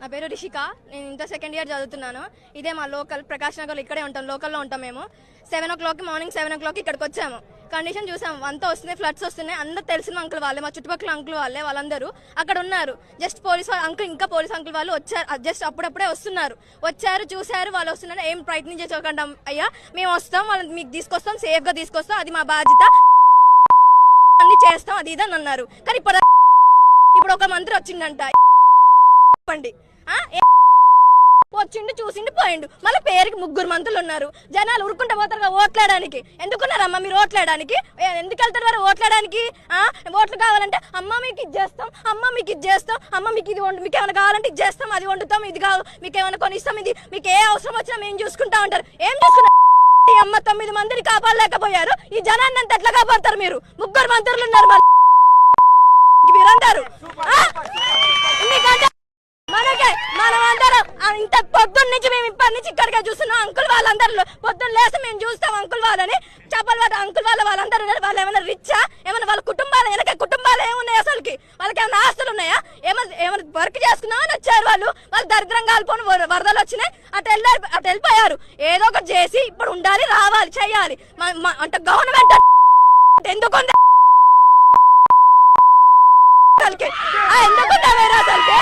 నా పేరు రిషిక. నేను ఇంటర్ సెకండ్ ఇయర్ చదువుతున్నాను. ఇదే మా లోకల్ ప్రకాష్ నగర్, ఇక్కడే ఉంటాం, లోకల్లో ఉంటాం మేము. 7 o'clock మార్నింగ్ 7 o'clock ఇక్కడికి వచ్చాము. కండిషన్ చూసాం, అంతా వస్తున్నాయి, ఫ్లడ్స్ వస్తున్నాయి. అందరూ తెలిసిన అంకుల్ వాళ్ళే, మా చుట్టుపక్కల అంకుల్ వాళ్ళే, వాళ్ళందరూ అక్కడ ఉన్నారు. జస్ట్ పోలీస్ అంకుల్, ఇంకా పోలీస్ అంకుల్ వాళ్ళు వచ్చారు, జస్ట్ అప్పుడప్పుడే వస్తున్నారు. వచ్చారు, చూశారు, వాళ్ళు వస్తున్నారు. ఏం ప్రయత్నం చేసుకోకుండా అయ్యా మేము వస్తాం, వాళ్ళని మీకు తీసుకొస్తాం, సేఫ్ గా తీసుకొస్తాం, అది మా బాధ్యత, అన్ని చేస్తాం, అది ఇదని అన్నారు. కానీ ఇప్పుడు ఒక మంత్రి వచ్చిండంట, చెప్పండి, వచ్చిండు, చూసిండు, పోయిండు. మళ్ళీ పేరుకి 3 మంత్రులు ఉన్నారు. జనాలు ఉరుకుంటా పోతారు ఓట్లాడడానికి. ఎందుకున్నారమ్మా మీరు ఓట్లాడడానికి? ఎందుకు వెళ్తారు వారు ఓట్లాడడానికి? ఓట్లు కావాలంటే అమ్మ మీకు ఇది చేస్తాం, అమ్మ మీకు ఇది చేస్తాం, అమ్మ మీకు ఇది వండు, మీకు ఏమైనా కావాలంటే ఇది చేస్తాం, అది వండుతాం, ఇది కాదు మీకు ఏమైనా కొనిస్తాం, ఇది మీకు ఏ అవసరం వచ్చినా మేము చూసుకుంటా ఉంటారు. ఏం చూసుకున్నారు? అమ్మ 9 మందిని కాపాడలేకపోయారు. ఈ జనాన్ని అంత ఎట్లా కాపాడతారు మీరు? 3 మంత్రులు ఉన్నారు మీరందరూ. మనకే మనమందరం ఇంత పొద్దున్న నుంచి మేము ఇప్పటి నుంచి ఇక్కడికే చూస్తున్నాం. అంకుల్ వాళ్ళందరూ పొద్దున్న లేసి మేము చూస్తాం అంకుల్ వాళ్ళని, చెప్పలు వాళ్ళ అంకుల్ వాళ్ళందరూ వాళ్ళు ఏమైనా రిచ్చా? ఏమైనా వాళ్ళ కుటుంబాలు, వెనక కుటుంబాలు ఏమున్నాయి? అసలుకి వాళ్ళకి ఏమైనా ఆస్తులు ఉన్నాయా? ఏమైనా వర్క్ చేసుకున్నామని వచ్చారు వాళ్ళు దరిద్రంగా కాలిపోని వరదలు వచ్చినాయి, అటు వెళ్ళిపోయారు. ఏదో ఒకటి చేసి ఇప్పుడు ఉండాలి, రావాలి, చెయ్యాలి. అంటే గవర్నమెంట్ ఎందుకుంది? ఎందుకుంటా వేరే అసలుకి